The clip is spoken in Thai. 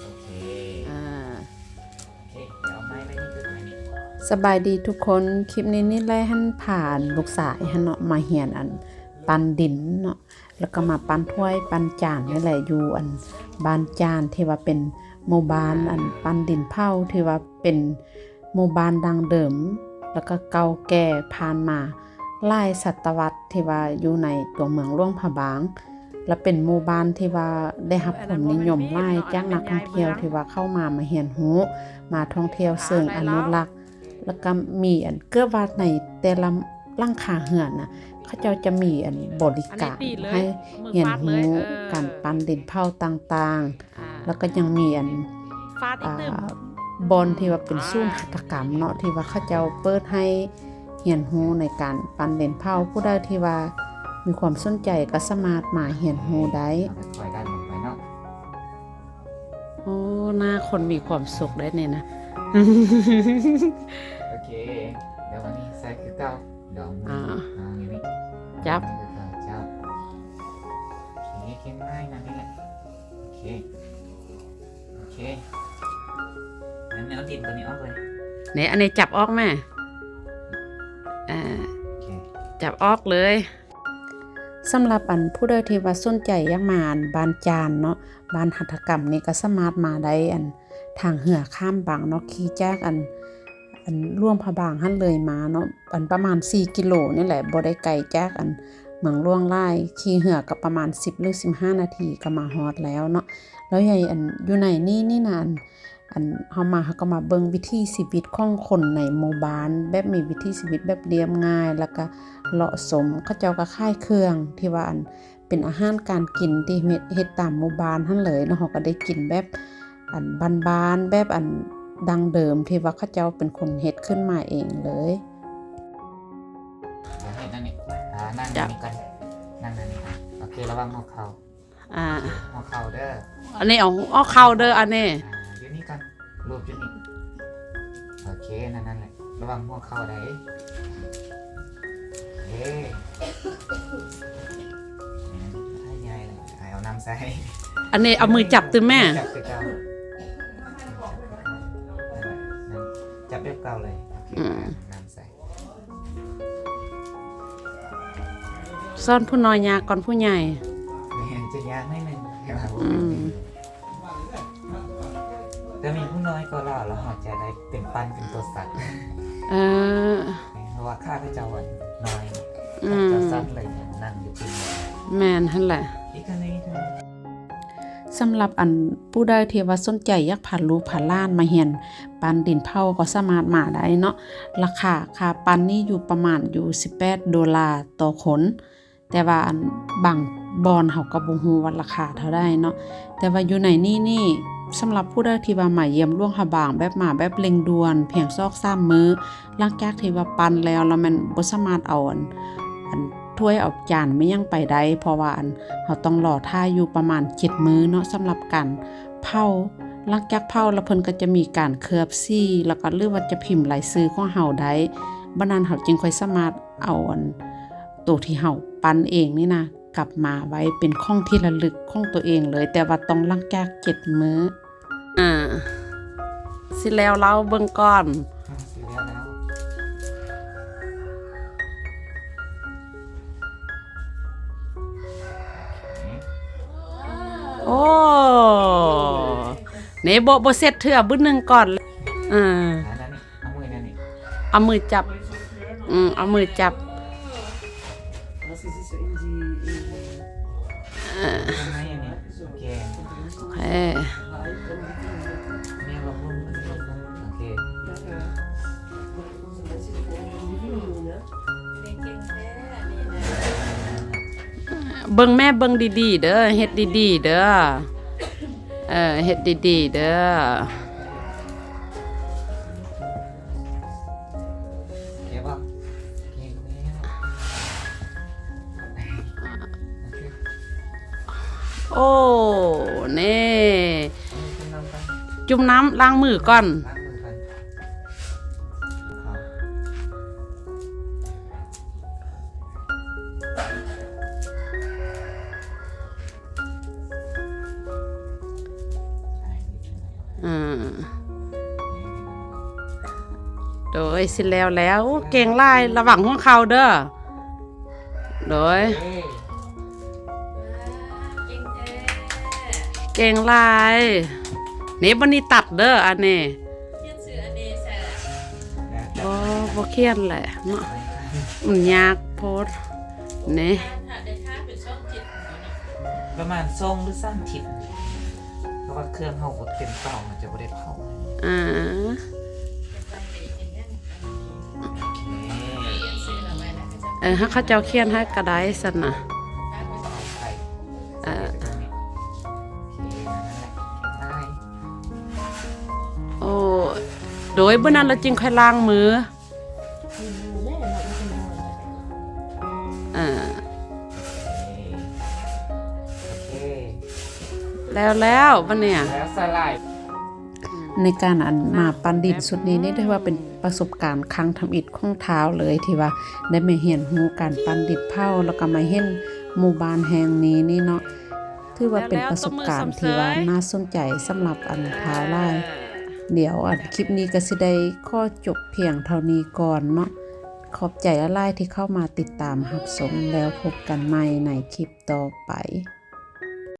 โอเคโอเคเดี๋ยวไม้ไว้นี่จุดไม้นี่สบายดีทุกคนคลิปนี้นี่แหละหันผ่านลูกสายหันเนาะมาเฮียนอันปันดินเนาะแล้วก็มาปันถ้วยปันจานนี่แหละอยู่อันบ้านจานที่ว่าเป็นหมู่บ้านอันปันดินเผาที่ว่าเป็นหมู่บ้านดังเดิมแล้วก็เก่าแก่ผ่านมาหลายศตวรรษที่ว่าอยู่ในตัวเมืองหลวงพระบางและเป็นหมู่บ้านที่ว่าได้รับความนิยมหลายจากนักท่องเที่ยวที่ว่าเข้ามาเรียนรู้มาท่องเที่ยวเชิงอนุรักษ์แล้วก็มีอันเกือบว่าในแต่ละหลังคาเรือนน่ะเขาเจ้าจะมีอันบริการให้เรียนรู้การปั้นดินเผาต่างๆแล้วก็ยังมีอันบอนที่ว่าเป็นศูนย์หัตถกรรมเนาะที่ว่าเขาเจ้าเปิดให้เรียนรู้ในการปั้นดินเผาผู้ใดที่ว่ามีความสนใจก็สามารถมาเรียนรู้ได้ปล่อยด้านลงไปเนาะโอ้หน้าคนมีความสุขได้เนี่ยนะ โอเคเดี๋ยววันนี้ใส่คือเก้าดอกมืออย่างนี้จับจับโอเคเข้มง่ายนะนี่แหละโอเคโอเคงั้นเอาดินตัวนี้ออกเลยเนี่ยอันนี้จับออกแม่จับออกเลยสำหรับอันผู้ใดที่ว่าสนใจอยากมาอันบ้านจานเนาะบ้านหัตถกรรมนี่ก็สามารถมาได้อันทางเหือข้ามบางเนาะขี่จากอันร่วมพระบางหั่นเลยมาเนาะอันประมาณ4กิโลนี่แหละบ่ได้ไกลจากอันเมืองล่วงไล่ขี่เหือก็ประมาณ10หรือ15นาทีก็มาฮอดแล้วเนาะแล้วใหญ่อันอยู่ในนี่นานอันเฮามาเฮาก็มาเบิ่งวิถีชีวิตของคนในหมู่บ้านแบบมีวิถีชีวิตแบบเรียบง่ายแล้วก็เหมาะสมเขาเจ้าก็ค่ายเครื่องที่ว่าอันเป็นอาหารการกินที่เฮ็ดตามหมู่บ้านหั่นเลยเนาะเฮาก็ได้กินแบบอันบ้านๆแบบอันดังเดิมที่ว่าเขาเจ้าเป็นคนเฮ็ดขึ้นมาเองเลยเดี๋ยวให้นั่นนี่นั่งนี่กันนั่งนั่นนี่โอเคระวังหัวเข่าหัวเข่าเด้ออันนี้เอาเข้าเด้ออันนี้อยู่นี่กันรูปอยู่นี่โอเคนั่นแหละระวังหัวเข่าได้โอเคให้ยายเลยเอาน้ำใส่อันนี้เอามือจับตื้อแม่จับเก่าจับเรียบเก่าเลยน้ำใส่ซ่อนผู้น้อยยากก่อนผู้ใหญ่จะยากนิดนึงแต่มีผู้น้อยก็รอแล้วจะได้เป็นปั้นเป็นตัวสัตว์เพราะว่าข้าพเจ้าน้อยจะสั้นเลยนั่งอยู่ที่นี่แมนนั่นแหละอีกอันนี้สำหรับอันผู้ใดที่ว่าสนใจอยากผ่านลูกผ่านล้านมาเฮียนปันดินเผาก็สามารถมาได้เนาะราคาค่าปันนี่อยู่ประมาณอยู่$18ต่อคนแต่ว่าอันบางบอนเฮาก็บ่ฮู้ว่าราคาเท่าใดเนาะแต่ว่าอยู่ในนี่สำหรับผู้ใดที่ว่ามาเยี่ยมหลวงพระบางแบบมาแบบเร่งด่วนเพียง2-3มื้อหลังจากที่ว่าปันแล้วมันบ่สามารถเอาอันถ้วยเอาจานไม่ยังไปได้เพราะว่าเราต้องรอท่าอยู่ประมาณ7มื้อเนาะสำหรับการเผาหลังจากเผาแล้วเพิ่นก็จะมีการเคลือบซี่แล้วก็หรือว่าจะพิมพ์รายชื่อของเฮาได้บัดนั้นเฮาจึงค่อยสามารถเอาตัวที่เฮาปั้นเองนี่นะกลับมาไว้เป็นของที่ระลึกของตัวเองเลยแต่ว่าต้องหลังจาก7มื้อสิแล้วเราเบิ่งก่อนโอ้เนบ่เสร็จเถื่อบึ้นนึงก่อนเอามือจับเอามือจับโอเคเบิ่งแม่เบิ่งดีๆเด้อเฮ็ดดีๆเด้อเฮ็ดดีๆเด้อโอ้นี่จุ่มน้ำล้างมือก่อน โดยสิแล้วเก่งหลายระวังของเขาเด้อโดยเก่งหลายนี่บันนี้ตัดเด้ออันนี้บ่เขียนแหละเนาะมันยากโพดนี่ประมาณทรงหรือสั้นทิศเพราะว่าเครื่องเฮาก็เต็มเตามันจะบ่ได้เผาถ้าเขาเจ้าเขียนให้กระไดสั่นน่ะโอ้โดยมื้อนั้นเราจึงค่อยล้างมือแล้วบัดเนี่ยแล้วสลายในการมาปั้นดินสุดนี้นี่ได้ว่าเป็นประสบการณ์ครั้งทำอิฐของเท้าเลยที่ว่าได้มาเห็นหูการปั้นดินเผาแล้วก็มาเห็นหมู่บ้านแห่งนี้นี่เนาะถือว่าเป็นประสบการณ์ที่ว่าน่าสนใจสำหรับเท้าลายเดี๋ยวคลิปนี้ก็สิได้ข้อจบเพียงเท่านี้ก่อนเนาะขอบใจหลายที่เข้ามาติดตามรับชมแล้วพบกันใหม่ในคลิปต่อไป